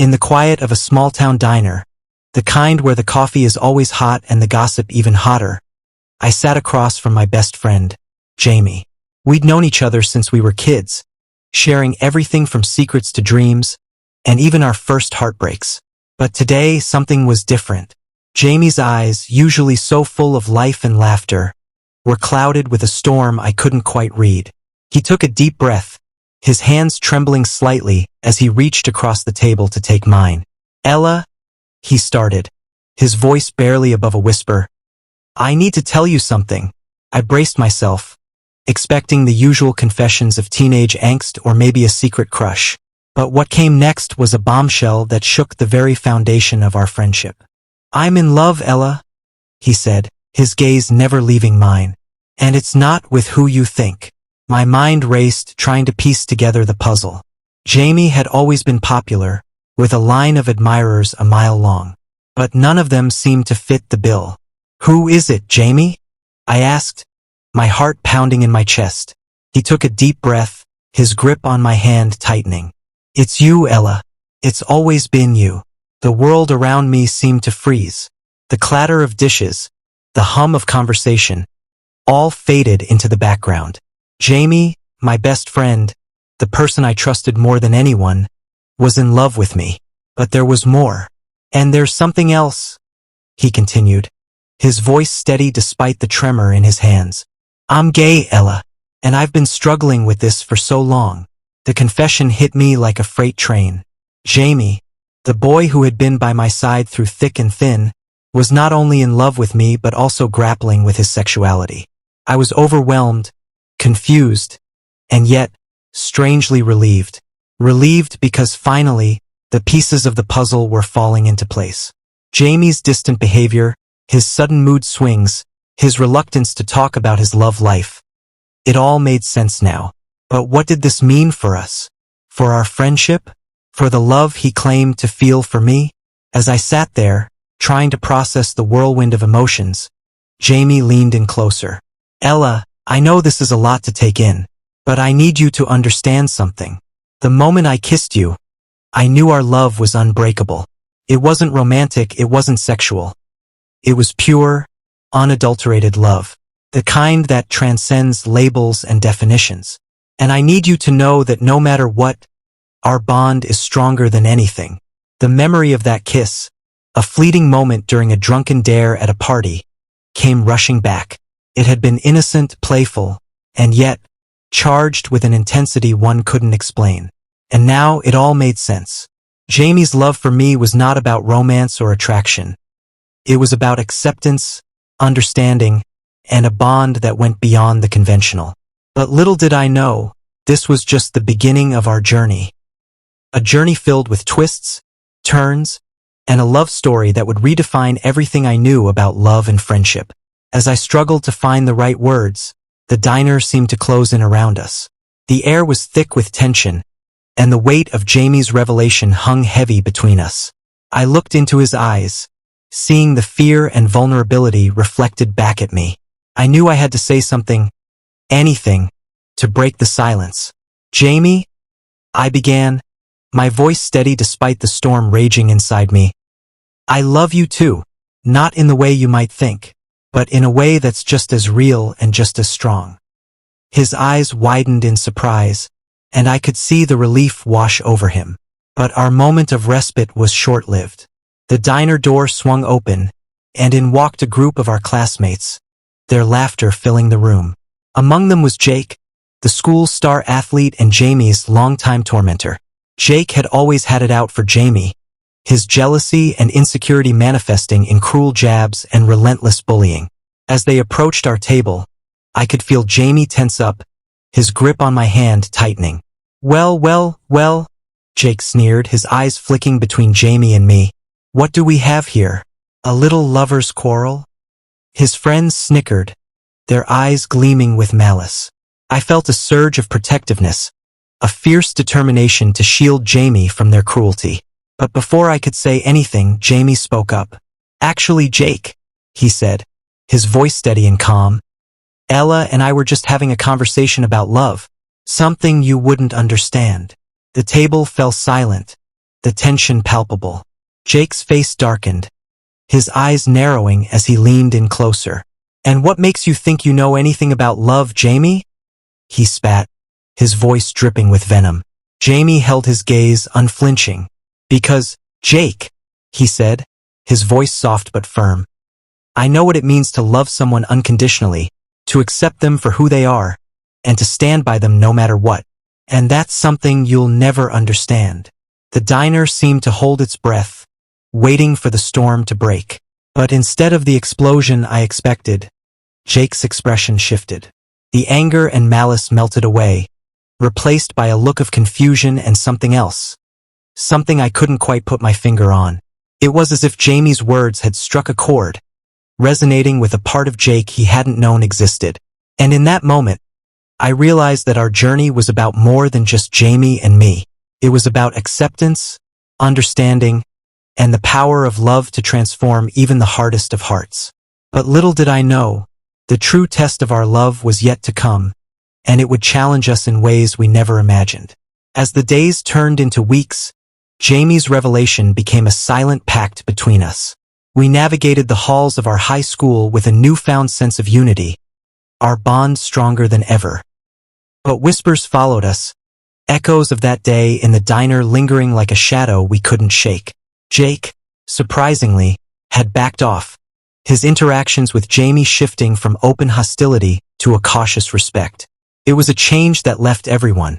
in the quiet of a small-town diner, the kind where the coffee is always hot and the gossip even hotter, I sat across from my best friend, Jamie. We'd known each other since we were kids, sharing everything from secrets to dreams, and even our first heartbreaks. But today, something was different. Jamie's eyes, usually so full of life and laughter, were clouded with a storm I couldn't quite read. He took a deep breath, his hands trembling slightly as he reached across the table to take mine. "Ella," he started, his voice barely above a whisper. "I need to tell you something." I braced myself, expecting the usual confessions of teenage angst or maybe a secret crush. But what came next was a bombshell that shook the very foundation of our friendship. "I'm in love, Ella," he said, his gaze never leaving mine. "And it's not with who you think." My mind raced, trying to piece together the puzzle. Jamie had always been popular, with a line of admirers a mile long. But none of them seemed to fit the bill. "Who is it, Jamie?" I asked, my heart pounding in my chest. He took a deep breath, his grip on my hand tightening. "It's you, Ella. It's always been you." The world around me seemed to freeze. The clatter of dishes, the hum of conversation, all faded into the background. Jamie, my best friend, the person I trusted more than anyone, was in love with me. But there was more. "And there's something else," he continued, his voice steady despite the tremor in his hands. "I'm gay, Ella, and I've been struggling with this for so long." The confession hit me like a freight train. Jamie, the boy who had been by my side through thick and thin, was not only in love with me but also grappling with his sexuality. I was overwhelmed, confused, and yet strangely relieved. Relieved because finally, the pieces of the puzzle were falling into place. Jamie's distant behavior, his sudden mood swings, his reluctance to talk about his love life. It all made sense now. But what did this mean for us? For our friendship? For the love he claimed to feel for me? As I sat there, trying to process the whirlwind of emotions, Jamie leaned in closer. "Ella, I know this is a lot to take in, but I need you to understand something. The moment I kissed you, I knew our love was unbreakable. It wasn't romantic, it wasn't sexual. It was pure, unadulterated love. The kind that transcends labels and definitions. And I need you to know that no matter what, our bond is stronger than anything." The memory of that kiss, a fleeting moment during a drunken dare at a party, came rushing back. It had been innocent, playful, and yet charged with an intensity one couldn't explain. And now it all made sense. Jamie's love for me was not about romance or attraction. It was about acceptance, understanding, and a bond that went beyond the conventional. But little did I know, this was just the beginning of our journey. A journey filled with twists, turns, and a love story that would redefine everything I knew about love and friendship. As I struggled to find the right words, the diner seemed to close in around us. The air was thick with tension, and the weight of Jamie's revelation hung heavy between us. I looked into his eyes, seeing the fear and vulnerability reflected back at me. I knew I had to say something, anything, to break the silence. "Jamie," I began, my voice steady despite the storm raging inside me. "I love you too, not in the way you might think, but in a way that's just as real and just as strong." His eyes widened in surprise, and I could see the relief wash over him. But our moment of respite was short-lived. The diner door swung open, and in walked a group of our classmates, their laughter filling the room. Among them was Jake, the school's star athlete and Jamie's longtime tormentor. Jake had always had it out for Jamie, his jealousy and insecurity manifesting in cruel jabs and relentless bullying. As they approached our table, I could feel Jamie tense up, his grip on my hand tightening. Well, Jake sneered, his eyes flicking between Jamie and me. "What do we have here? A little lover's quarrel?" His friends snickered, their eyes gleaming with malice. I felt a surge of protectiveness, a fierce determination to shield Jamie from their cruelty. But before I could say anything, Jamie spoke up. "Actually, Jake," he said, his voice steady and calm, "Ella and I were just having a conversation about love, something you wouldn't understand." The table fell silent, the tension palpable. Jake's face darkened, his eyes narrowing as he leaned in closer. "And what makes you think you know anything about love, Jamie?" he spat, his voice dripping with venom. Jamie held his gaze unflinching. "Because, Jake," he said, his voice soft but firm, "I know what it means to love someone unconditionally, to accept them for who they are, and to stand by them no matter what. And that's something you'll never understand." The diner seemed to hold its breath, waiting for the storm to break. But instead of the explosion I expected, Jake's expression shifted. The anger and malice melted away, replaced by a look of confusion and something else. Something I couldn't quite put my finger on. It was as if Jamie's words had struck a chord, resonating with a part of Jake he hadn't known existed. And in that moment, I realized that our journey was about more than just Jamie and me. It was about acceptance, understanding, and the power of love to transform even the hardest of hearts. But little did I know, the true test of our love was yet to come, and it would challenge us in ways we never imagined. As the days turned into weeks, Jamie's revelation became a silent pact between us. We navigated the halls of our high school with a newfound sense of unity, our bond stronger than ever. But whispers followed us, echoes of that day in the diner lingering like a shadow we couldn't shake. Jake, surprisingly, had backed off, his interactions with Jamie shifting from open hostility to a cautious respect. It was a change that left everyone,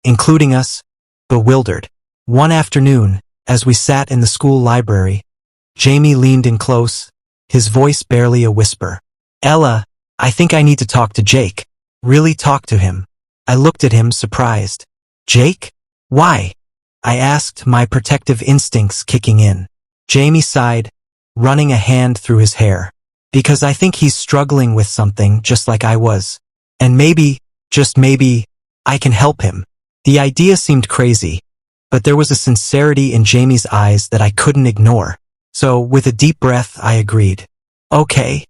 including us, bewildered. One afternoon, as we sat in the school library, Jamie leaned in close, his voice barely a whisper. "Ella, I think I need to talk to Jake. Really talk to him." I looked at him surprised. "Jake? Why?" I asked, my protective instincts kicking in. Jamie sighed, running a hand through his hair. "Because I think he's struggling with something just like I was. And maybe, just maybe, I can help him." The idea seemed crazy, but there was a sincerity in Jamie's eyes that I couldn't ignore. So, with a deep breath, I agreed. "Okay,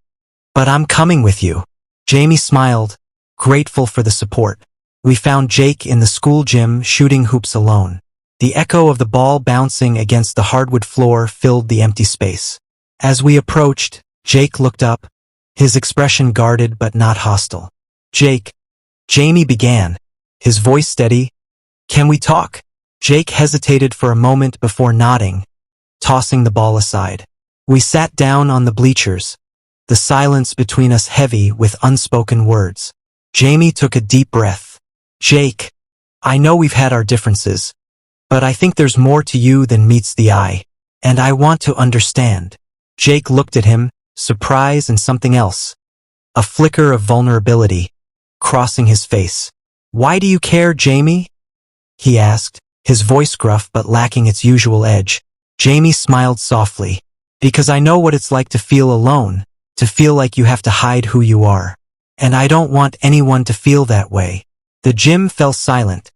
but I'm coming with you." Jamie smiled, grateful for the support. We found Jake in the school gym shooting hoops alone. The echo of the ball bouncing against the hardwood floor filled the empty space. As we approached, Jake looked up, his expression guarded but not hostile. "Jake," Jamie began, his voice steady, "can we talk?" Jake hesitated for a moment before nodding, tossing the ball aside. We sat down on the bleachers, the silence between us heavy with unspoken words. Jamie took a deep breath. "Jake, I know we've had our differences, but I think there's more to you than meets the eye, and I want to understand." Jake looked at him, surprise and something else, a flicker of vulnerability, crossing his face. "Why do you care, Jamie?" he asked, his voice gruff but lacking its usual edge. Jamie smiled softly. "Because I know what it's like to feel alone, to feel like you have to hide who you are. And I don't want anyone to feel that way." The gym fell silent,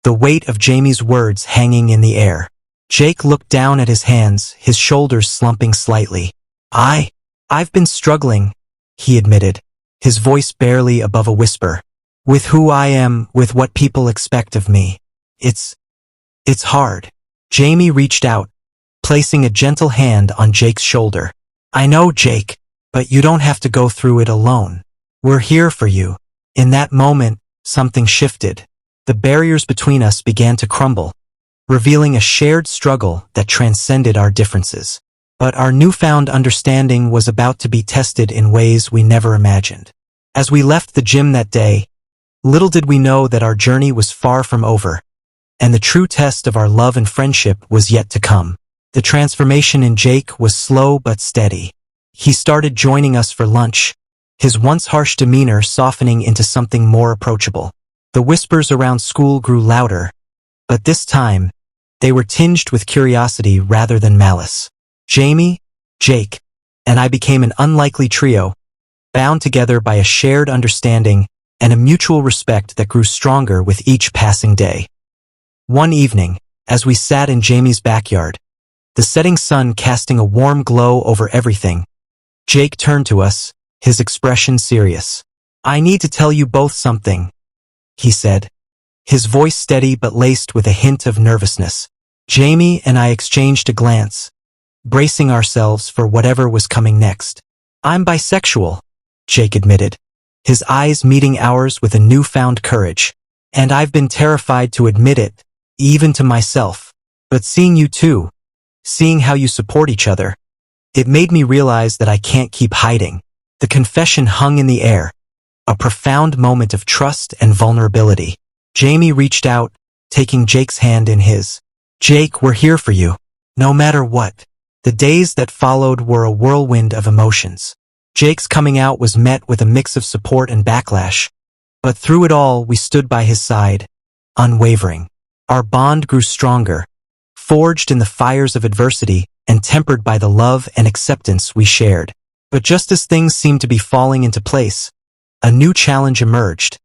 the weight of Jamie's words hanging in the air. Jake looked down at his hands, his shoulders slumping slightly. I've been struggling," he admitted, his voice barely above a whisper. "With who I am, with what people expect of me. It's hard." Jamie reached out, placing a gentle hand on Jake's shoulder. "I know, Jake, but you don't have to go through it alone. We're here for you." In that moment, something shifted. The barriers between us began to crumble, revealing a shared struggle that transcended our differences. But our newfound understanding was about to be tested in ways we never imagined. As we left the gym that day, little did we know that our journey was far from over, and the true test of our love and friendship was yet to come. The transformation in Jake was slow but steady. He started joining us for lunch, his once harsh demeanor softening into something more approachable. The whispers around school grew louder, but this time, they were tinged with curiosity rather than malice. Jamie, Jake, and I became an unlikely trio, bound together by a shared understanding and a mutual respect that grew stronger with each passing day. One evening, as we sat in Jamie's backyard, the setting sun casting a warm glow over everything, Jake turned to us, his expression serious. "I need to tell you both something," he said, his voice steady but laced with a hint of nervousness. Jamie and I exchanged a glance, bracing ourselves for whatever was coming next. I'm bisexual, Jake admitted, his eyes meeting ours with a newfound courage. And I've been terrified to admit it, even to myself. But seeing you too, seeing how you support each other, it made me realize that I can't keep hiding. The confession hung in the air, a profound moment of trust and vulnerability. Jamie reached out, taking Jake's hand in his. Jake, we're here for you, no matter what. The days that followed were a whirlwind of emotions. Jake's coming out was met with a mix of support and backlash. But through it all, we stood by his side, unwavering. Our bond grew stronger, forged in the fires of adversity and tempered by the love and acceptance we shared. But just as things seemed to be falling into place, a new challenge emerged,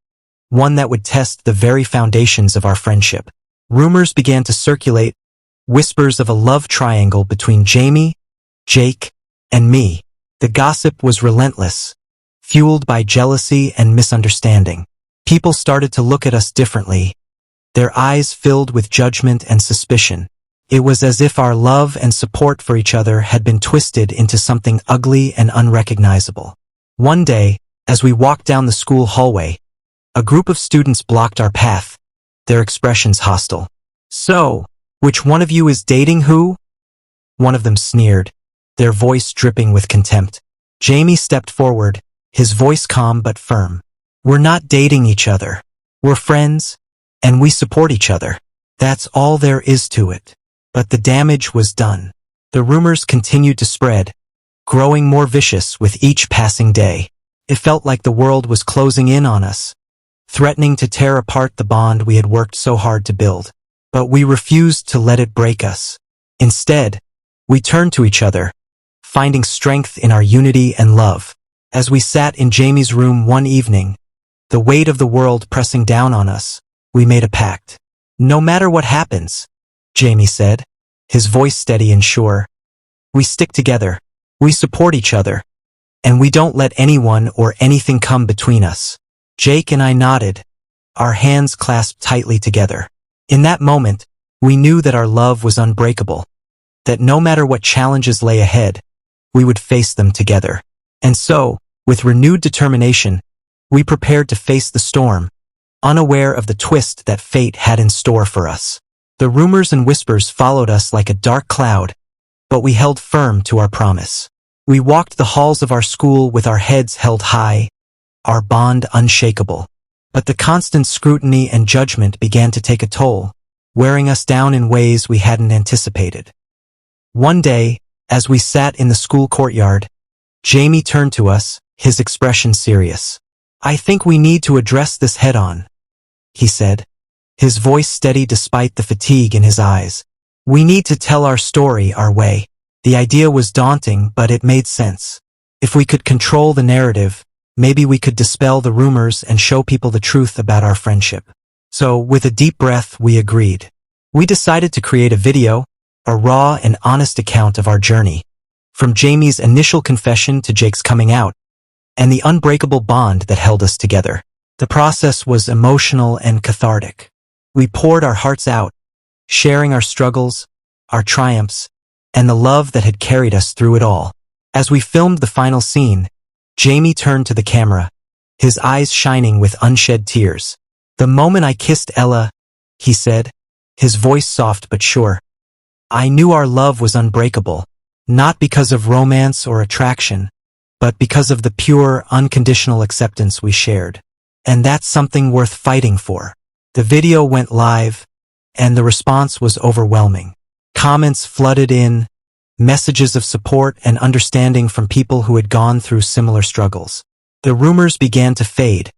one that would test the very foundations of our friendship. Rumors began to circulate, whispers of a love triangle between Jamie, Jake, and me. The gossip was relentless, fueled by jealousy and misunderstanding. People started to look at us differently, their eyes filled with judgment and suspicion. It was as if our love and support for each other had been twisted into something ugly and unrecognizable. One day, as we walked down the school hallway, a group of students blocked our path, their expressions hostile. So, which one of you is dating who? One of them sneered, their voice dripping with contempt. Jamie stepped forward, his voice calm but firm. We're not dating each other. We're friends, and we support each other. That's all there is to it. But the damage was done. The rumors continued to spread, growing more vicious with each passing day. It felt like the world was closing in on us, threatening to tear apart the bond we had worked so hard to build. But we refused to let it break us. Instead, we turned to each other, finding strength in our unity and love. As we sat in Jamie's room one evening, the weight of the world pressing down on us, we made a pact. No matter what happens, Jamie said, his voice steady and sure, we stick together, we support each other, and we don't let anyone or anything come between us. Jake and I nodded, our hands clasped tightly together. In that moment, we knew that our love was unbreakable, that no matter what challenges lay ahead, we would face them together. And so, with renewed determination, we prepared to face the storm, unaware of the twist that fate had in store for us. The rumors and whispers followed us like a dark cloud, but we held firm to our promise. We walked the halls of our school with our heads held high, our bond unshakable. But the constant scrutiny and judgment began to take a toll, wearing us down in ways we hadn't anticipated. One day, as we sat in the school courtyard, Jamie turned to us, his expression serious. I think we need to address this head-on, he said, his voice steady despite the fatigue in his eyes. We need to tell our story our way. The idea was daunting, but it made sense. If we could control the narrative, maybe we could dispel the rumors and show people the truth about our friendship. So, with a deep breath, we agreed. We decided to create a video, a raw and honest account of our journey, from Jamie's initial confession to Jake's coming out, and the unbreakable bond that held us together. The process was emotional and cathartic. We poured our hearts out, sharing our struggles, our triumphs, and the love that had carried us through it all. As we filmed the final scene, Jamie turned to the camera, his eyes shining with unshed tears. The moment I kissed Ella, he said, his voice soft but sure, I knew our love was unbreakable, not because of romance or attraction, but because of the pure, unconditional acceptance we shared. And that's something worth fighting for. The video went live, and the response was overwhelming. Comments flooded in, messages of support and understanding from people who had gone through similar struggles. The rumors began to fade,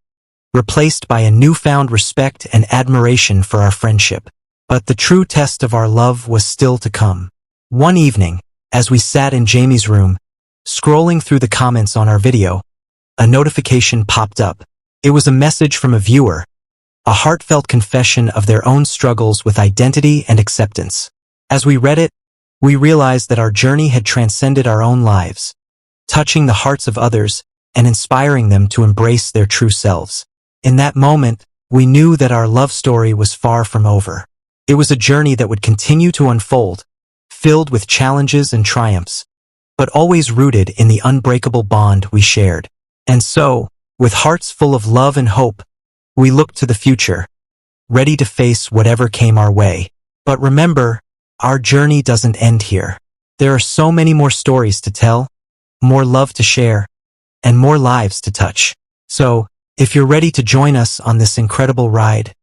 replaced by a newfound respect and admiration for our friendship. But the true test of our love was still to come. One evening, as we sat in Jamie's room, scrolling through the comments on our video, a notification popped up. It was a message from a viewer, a heartfelt confession of their own struggles with identity and acceptance. As we read it, we realized that our journey had transcended our own lives, touching the hearts of others and inspiring them to embrace their true selves. In that moment, we knew that our love story was far from over. It was a journey that would continue to unfold, filled with challenges and triumphs, but always rooted in the unbreakable bond we shared. And so, with hearts full of love and hope, we looked to the future, ready to face whatever came our way. But remember, our journey doesn't end here. There are so many more stories to tell, more love to share, and more lives to touch. So, if you're ready to join us on this incredible ride,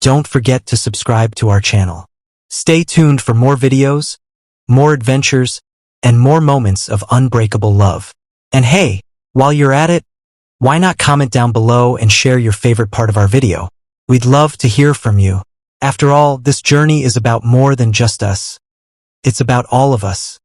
don't forget to subscribe to our channel. Stay tuned for more videos, more adventures, and more moments of unbreakable love. And hey, while you're at it, why not comment down below and share your favorite part of our video? We'd love to hear from you. After all, this journey is about more than just us. It's about all of us.